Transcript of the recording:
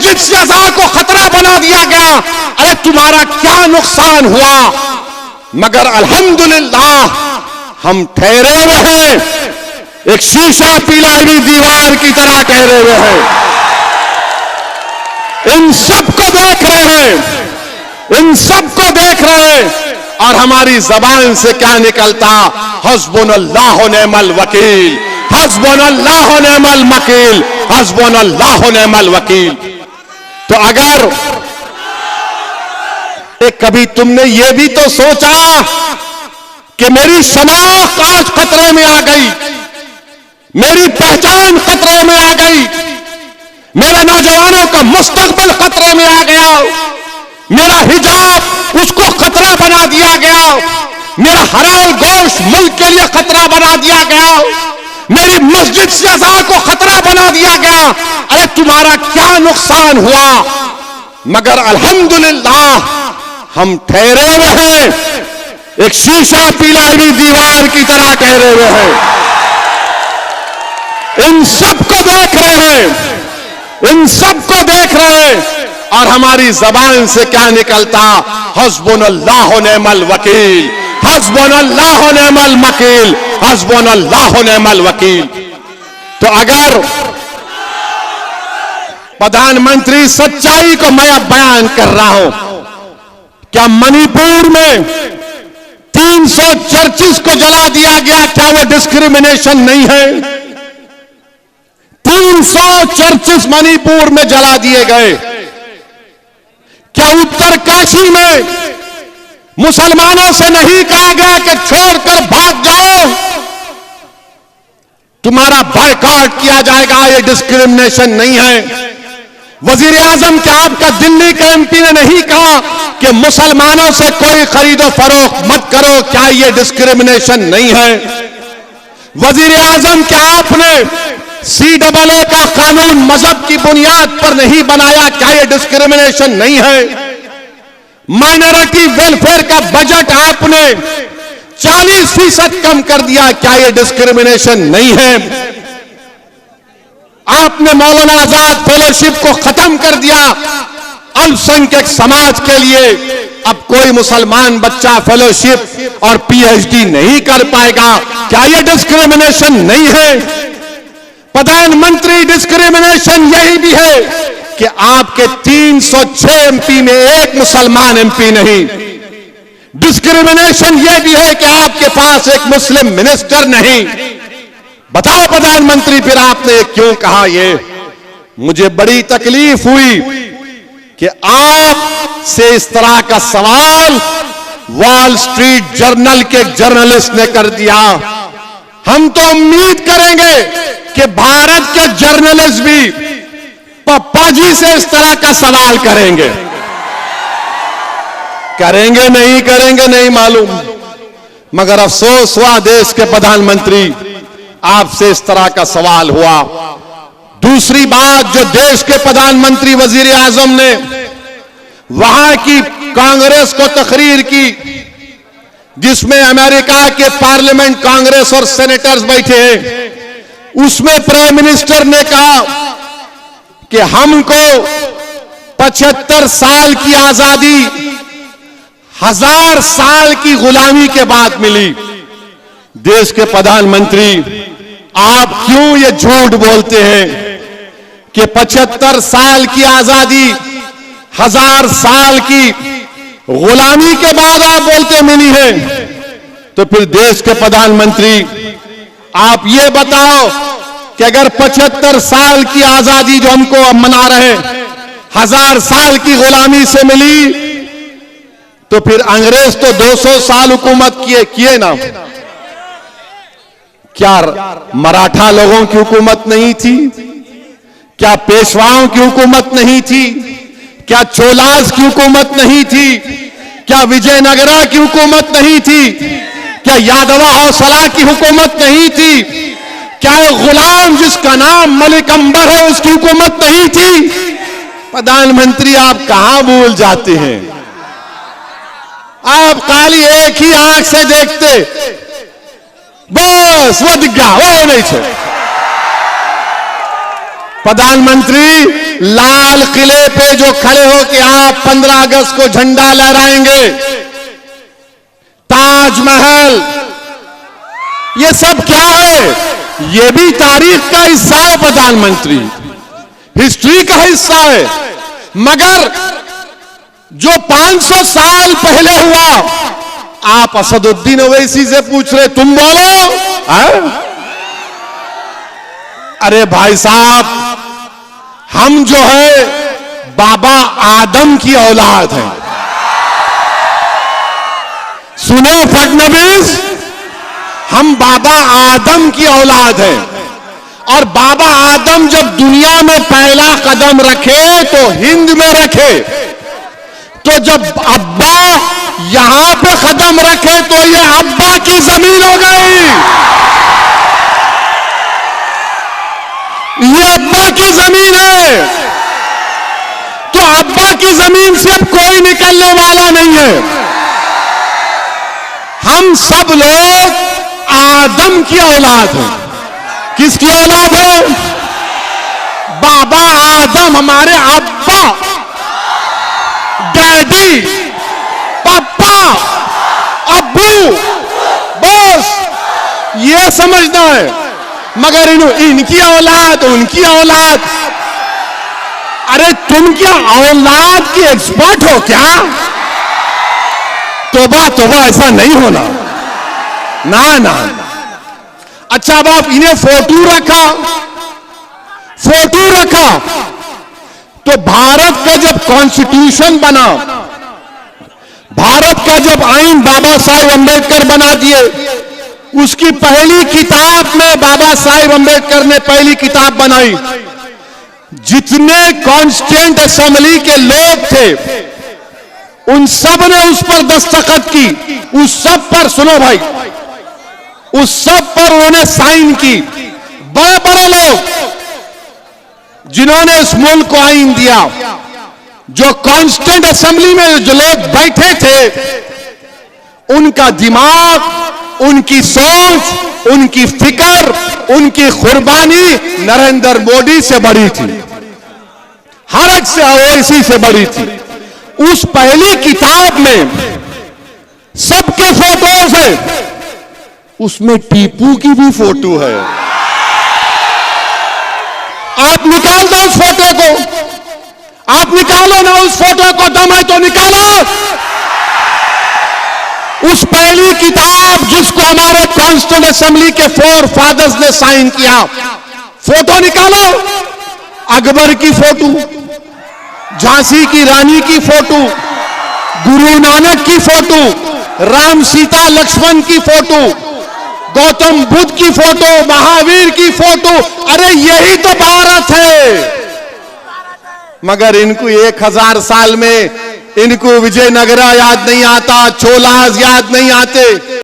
मस्जिद से अज़ा को खतरा बना दिया गया। अरे तुम्हारा क्या नुकसान हुआ? मगर अल्हम्दुलिल्लाह हम ठहरे हुए हैं, एक शीशा पीला हुई दीवार की तरह ठहरे हुए हैं। इन सबको देख रहे हैं, इन सबको देख रहे हैं, और हमारी जबान से क्या निकलता? हस्बुनल्लाह व निअमल वकील, हस्बुनल्लाह व निअमल वकील, हस्बुनल्लाह व निअमल वकील। तो अगर कभी तुमने ये भी तो सोचा कि मेरी शनाख्त आज खतरे में आ गई, मेरी पहचान खतरे में आ गई, मेरे नौजवानों का मुस्तकबिल खतरे में आ गया, मेरा हिजाब उसको खतरा बना दिया गया, मेरा हलाल गोश्त मुल्क के लिए खतरा बना दिया गया, मेरी मस्जिद से अज़ा को खतरा बना दिया गया। अरे तुम्हारा क्या नुकसान हुआ? मगर अल्हम्दुलिल्लाह हम ठहरे हुए हैं, एक शीशा पीला हुई दीवार की तरह ठहरे हुए हैं। इन सबको देख रहे हैं, इन सबको देख रहे हैं, और हमारी जबान से क्या निकलता? हस्बुनल्लाह व निअमल वकील, हस्बुनल्लाह व निअमल वकील, हस्बुनल्लाह व निअमल वकील। तो अगर प्रधानमंत्री सच्चाई को मैं अब बयान कर रहा हूं, क्या मणिपुर में 300 चर्चिस को जला दिया गया, क्या वो डिस्क्रिमिनेशन नहीं है? 300 चर्चिस मणिपुर में जला दिए गए। क्या उत्तरकाशी में मुसलमानों से नहीं कहा गया कि छोड़कर भाग जाओ, तुम्हारा बायकॉट किया जाएगा? ये डिस्क्रिमिनेशन नहीं है। वजीर आजम क्या आपका दिल्ली के एमपी ने नहीं कहा कि मुसलमानों से कोई खरीदो फरोख्त मत करो, क्या ये डिस्क्रिमिनेशन नहीं है? वजीर आजम क्या आपने CAA का कानून मजहब की बुनियाद पर नहीं बनाया, क्या ये डिस्क्रिमिनेशन नहीं है? माइनॉरिटी वेलफेयर का बजट आपने 40% कम कर दिया, क्या ये डिस्क्रिमिनेशन नहीं है? आपने मौलाना आजाद फेलोशिप को खत्म कर दिया अल्पसंख्यक समाज के लिए। अब कोई मुसलमान बच्चा फेलोशिप और PhD नहीं कर पाएगा, क्या ये डिस्क्रिमिनेशन नहीं है? प्रधानमंत्री डिस्क्रिमिनेशन यही भी है कि आपके 306 MP में एक मुसलमान MP नहीं। डिस्क्रिमिनेशन यह भी है कि आपके पास एक मुस्लिम मिनिस्टर नहीं। बताओ प्रधानमंत्री, फिर आपने क्यों कहा? ये मुझे बड़ी तकलीफ हुई कि आप से इस तरह का सवाल वॉल स्ट्रीट जर्नल के जर्नलिस्ट ने कर दिया। हम तो उम्मीद करेंगे कि भारत के जर्नलिस्ट भी पप्पा जी से इस तरह का सवाल करेंगे। करेंगे नहीं करेंगे नहीं मालूम, मगर अफसोस हुआ देश के प्रधानमंत्री, आपसे इस तरह का सवाल हुआ। दूसरी बात, जो देश के प्रधानमंत्री वजीर आजम ने वहां की कांग्रेस को तकरीर की, जिसमें अमेरिका के पार्लियामेंट कांग्रेस और सेनेटर्स बैठे हैं, उसमें प्राइम मिनिस्टर ने कहा कि हमको 75 साल की आजादी 1000 साल की गुलामी के बाद मिली। देश के प्रधानमंत्री, आप क्यों ये झूठ बोलते हैं कि 75 साल की आजादी 1000 साल की गुलामी के बाद आप बोलते मिली है? तो फिर देश के प्रधानमंत्री, आप ये बताओ कि अगर 75 साल की आजादी जो हमको अब मना रहे 1000 साल की गुलामी से मिली, तो फिर अंग्रेज तो 200 साल हुकूमत किए ना? क्या मराठा लोगों की हुकूमत नहीं थी? क्या पेशवाओं की हुकूमत नहीं थी? क्या चोलास की हुकूमत नहीं थी? क्या विजयनगरा की हुकूमत नहीं थी? क्या यादवा हौसला की हुकूमत नहीं थी? क्या गुलाम जिसका नाम मलिक अंबर है उसकी हुकूमत नहीं थी? प्रधानमंत्री, आप कहां भूल जाते हैं? आप खाली एक ही आंख से देखते, बस वो दिख गया, वो नहीं छे। प्रधानमंत्री, लाल किले पे जो खड़े हो कि आप 15 अगस्त को झंडा लहराएंगे, ताजमहल, ये सब क्या है? ये भी तारीख का हिस्सा है प्रधानमंत्री, हिस्ट्री का हिस्सा है। मगर जो 500 साल पहले हुआ, आप असदुद्दीन ओवैसी से पूछ रहे, तुम बोलो है? अरे भाई साहब, हम जो है बाबा आदम की औलाद हैं। सुनो फडणवीस, हम बाबा आदम की औलाद हैं। और बाबा आदम जब दुनिया में पहला कदम रखे तो हिंद में रखे। तो जब अब्बा यहां पे कदम रखे तो ये अब्बा की जमीन हो गई, ये अब्बा की जमीन है। तो अब्बा की जमीन से अब कोई निकलने वाला नहीं है। हम सब लोग आदम की औलाद हैं। किसकी औलाद है? बाबा आदम, हमारे अब्बा, डैडी, पापा, अब्बू, बस ये समझना है। मगर इनकी औलाद, उनकी औलाद, अरे तुम क्या औलाद की एक्सपर्ट हो क्या? तोबा तोबा, ऐसा नहीं होना, ना ना। अच्छा, अब आप इन्हें फोटो रखा तो भारत का जब कॉन्स्टिट्यूशन बना, भारत का जब आईन बाबा साहेब अंबेडकर बना दिए, उसकी पहली किताब में बाबा साहेब अंबेडकर ने पहली किताब बनाई। जितने कॉन्स्टिट्यूएंट असेंबली के लोग थे उन सब ने उस पर दस्तखत की। उस सब पर, सुनो भाई, उस सब पर उन्होंने साइन की। बड़े बड़े लोग जिन्होंने इस मुल्क को आईन दिया, जो कॉन्स्टिट्यूएंट असेंबली में जो लोग बैठे थे, उनका दिमाग, उनकी सोच, उनकी फिक्र, उनकी कुर्बानी नरेंद्र मोदी से बड़ी थी, हर एक से ओवैसी से बड़ी थी। उस पहली किताब में सबके फोटोज है, उसमें टीपू की भी फोटो है। आप निकाल दो उस फोटो को, आप निकालो ना उस फोटो को, दम है तो निकालो। उस पहली किताब जिसको हमारे कॉन्स्टिट्यूएंट असेंबली के 4 फादर्स ने साइन किया, फोटो निकालो। अकबर की फोटो, झांसी की रानी की फोटो, गुरु नानक की फोटो, राम सीता लक्ष्मण की फोटो, गौतम बुद्ध की फोटो, महावीर की फोटो। अरे यही तो भारत है। मगर इनको 1000 साल में इनको विजयनगरा याद नहीं आता, चोलास याद नहीं आते।